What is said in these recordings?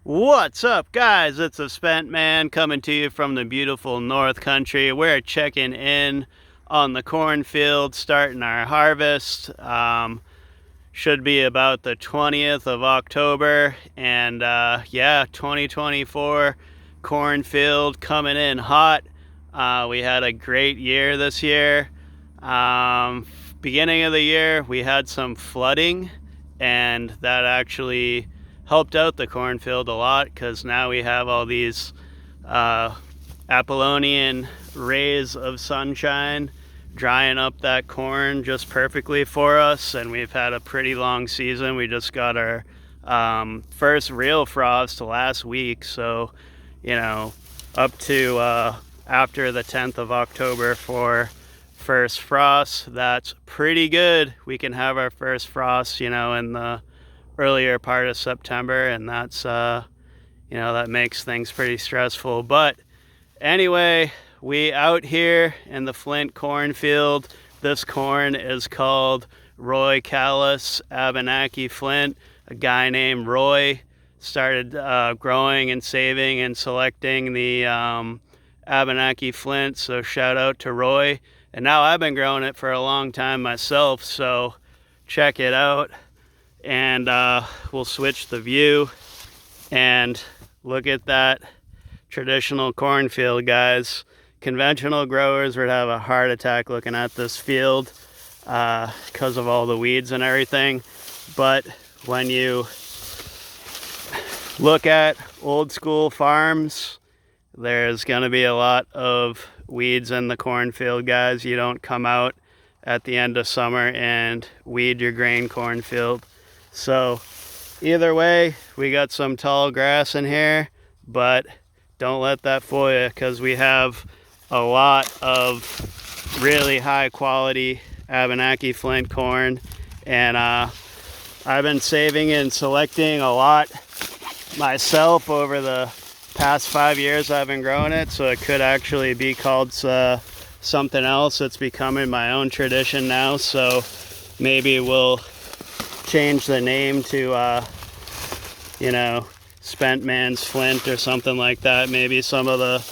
What's up, guys? It's a Spent Man coming to you from the beautiful North Country. We're checking in on the cornfield, starting our harvest. Should be about the 20th of October, and yeah, 2024 cornfield coming in hot. We had a great year this year. Beginning of the year, we had some flooding, and that actually helped out the cornfield a lot because now we have all these Apollonian rays of sunshine drying up that corn just perfectly for us, and we've had a pretty long season. We just got our first real frost last week, so up to after the 10th of October for first frost. That's pretty good. We can have our first frost in the earlier part of September, and that's that makes things pretty stressful. But anyway, we out here in the Flint cornfield. This corn is called Roy Callis Abenaki Flint. A guy named Roy started growing and saving and selecting the Abenaki Flint, so shout out to Roy. And now I've been growing it for a long time myself, so check it out. And we'll switch the view and look at that traditional cornfield, guys. Conventional growers would have a heart attack looking at this field because of all the weeds and everything. But when you look at old school farms, there's going to be a lot of weeds in the cornfield, guys. You don't come out at the end of summer and weed your grain cornfield. So either way, we got some tall grass in here, but don't let that fool you, because we have a lot of really high quality Abenaki Flint corn, and I've been saving and selecting a lot myself over the past 5 years I've been growing it, so it could actually be called something else. It's becoming my own tradition now, so maybe we'll change the name to Spent Man's Flint or something like that. Maybe some of the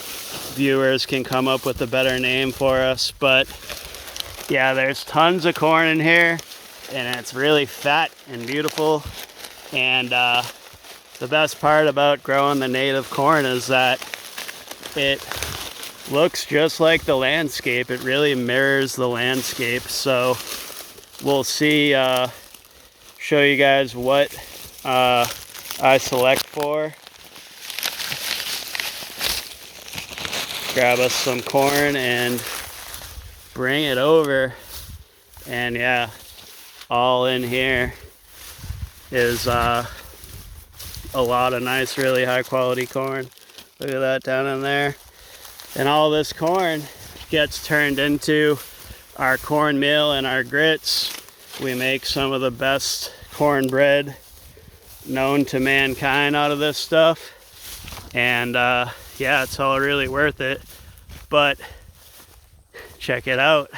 viewers can come up with a better name for us. But yeah, there's tons of corn in here, and it's really fat and beautiful. And the best part about growing the native corn is that it looks just like the landscape. It really mirrors the landscape. So we'll see, show you guys what I select for. Grab us some corn and bring it over. And yeah, all in here is a lot of nice, really high quality corn. Look at that down in there. And all this corn gets turned into our cornmeal and our grits. We make some of the best cornbread known to mankind out of this stuff. And yeah, it's all really worth it. But check it out,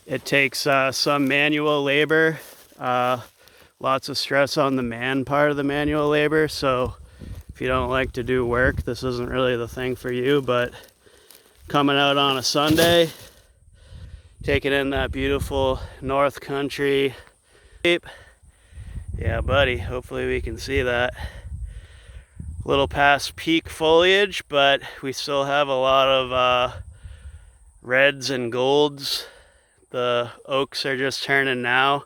it takes some manual labor, lots of stress on the man part of the manual labor. So if you don't like to do work, this isn't really the thing for you. But coming out on a Sunday, taking in that beautiful North Country. Yeah, buddy, hopefully we can see that. A little past peak foliage, but we still have a lot of reds and golds. The oaks are just turning now,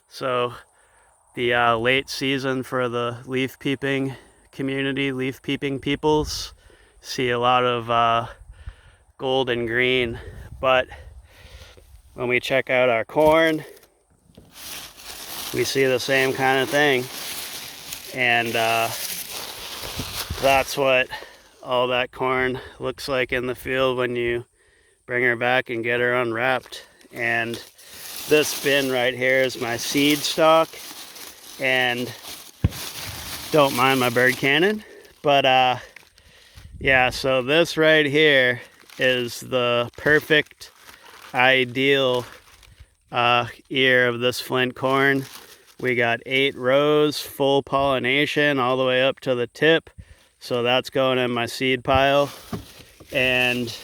so the late season for the leaf peeping community, leaf peeping peoples, see a lot of gold and green. But when we check out our corn, we see the same kind of thing. And that's what all that corn looks like in the field when you bring her back and get her unwrapped. And this bin right here is my seed stock. And don't mind my bird cannon. But yeah, so this right here is the perfect ideal ear of this Flint corn. We got 8 rows, full pollination all the way up to the tip. So that's going in my seed pile. And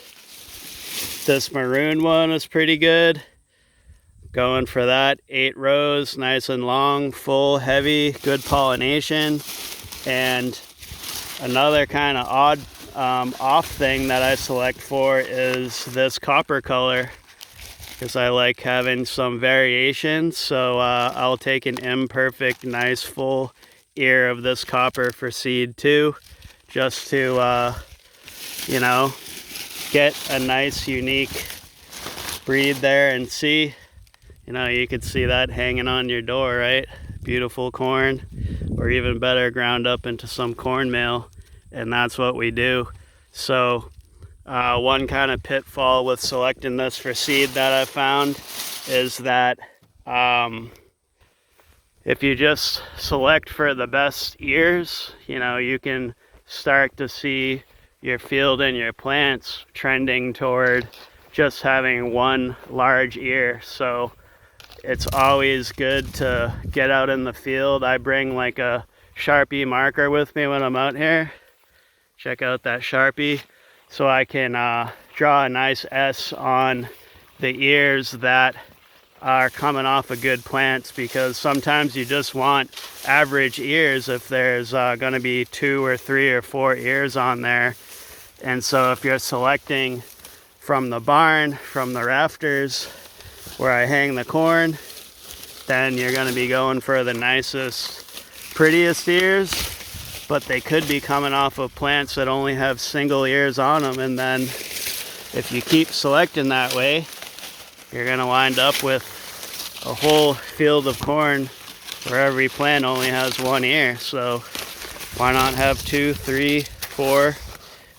this maroon one is pretty good. Going for that, 8 rows, nice and long, full, heavy, good pollination. And another kind of odd off thing that I select for is this copper color, because I like having some variation. So I'll take an imperfect, nice, full ear of this copper for seed too, just to, you know, get a nice, unique breed there and see. You know, you could see that hanging on your door, right? Beautiful corn, or even better, ground up into some cornmeal, and that's what we do. So one kind of pitfall with selecting this for seed that I found is that if you just select for the best ears, you know, you can start to see your field and your plants trending toward just having one large ear. So it's always good to get out in the field. I bring like a Sharpie marker with me when I'm out here. Check out that Sharpie. So I can draw a nice S on the ears that are coming off of good plants, because sometimes you just want average ears if there's going to be 2 or 3 or 4 ears on there. And so if you're selecting from the barn, from the rafters where I hang the corn, then you're going to be going for the nicest, prettiest ears, but they could be coming off of plants that only have single ears on them. And then if you keep selecting that way, you're going to wind up with a whole field of corn where every plant only has 1 ear. So why not have 2, 3, 4,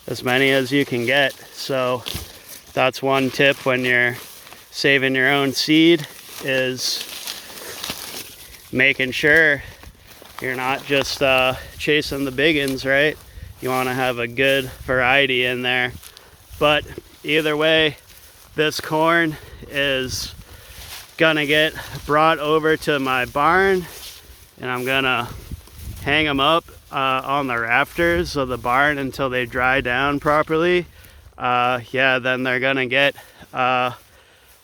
as many as you can get? So that's one tip when you're saving your own seed, is making sure you're not just chasing the biggins, right? You want to have a good variety in there. But either way, this corn is gonna get brought over to my barn, and I'm gonna hang them up on the rafters of the barn until they dry down properly. Yeah, then they're gonna get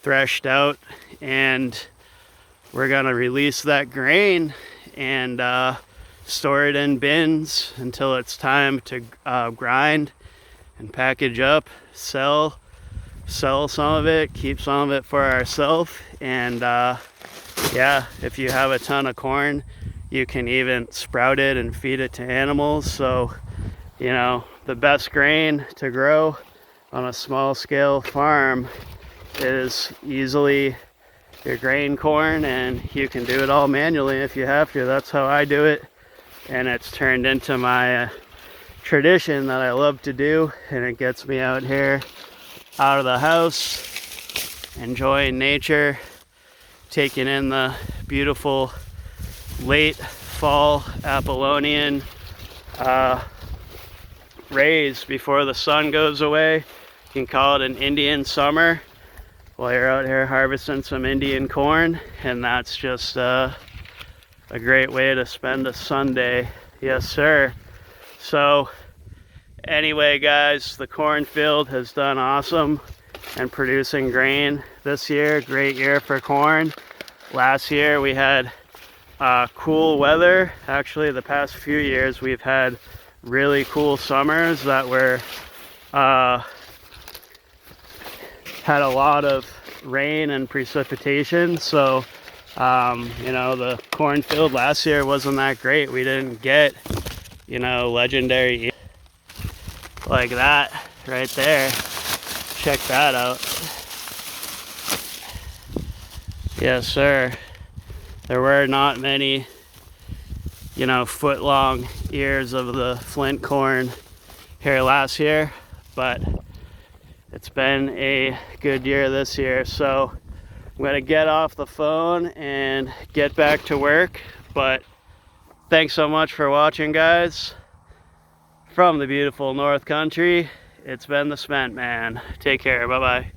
threshed out, and we're gonna release that grain and store it in bins until it's time to grind and package up, sell some of it, keep some of it for ourselves. And yeah, if you have a ton of corn, you can even sprout it and feed it to animals. So, you know, the best grain to grow on a small scale farm is easily your grain corn, and you can do it all manually if you have to. That's how I do it, and it's turned into my tradition that I love to do, and it gets me out here, out of the house, enjoying nature, taking in the beautiful late fall Apollonian rays before the sun goes away. You can call it an Indian summer while you're out here harvesting some Indian corn, and that's just a great way to spend a Sunday. Yes, sir. So anyway, guys, the cornfield has done awesome and producing grain this year. Great year for corn. Last year we had cool weather. Actually, the past few years we've had really cool summers that were had a lot of rain and precipitation. So you know, the cornfield last year wasn't that great. We didn't get, you know, legendary like that right there. Check that out. Yes, sir. There were not many, you know, foot-long ears of the Flint corn here last year, but it's been a good year this year. So I'm gonna get off the phone and get back to work. But thanks so much for watching, guys. From the beautiful North Country, it's been the Cement Man. Take care. Bye-bye.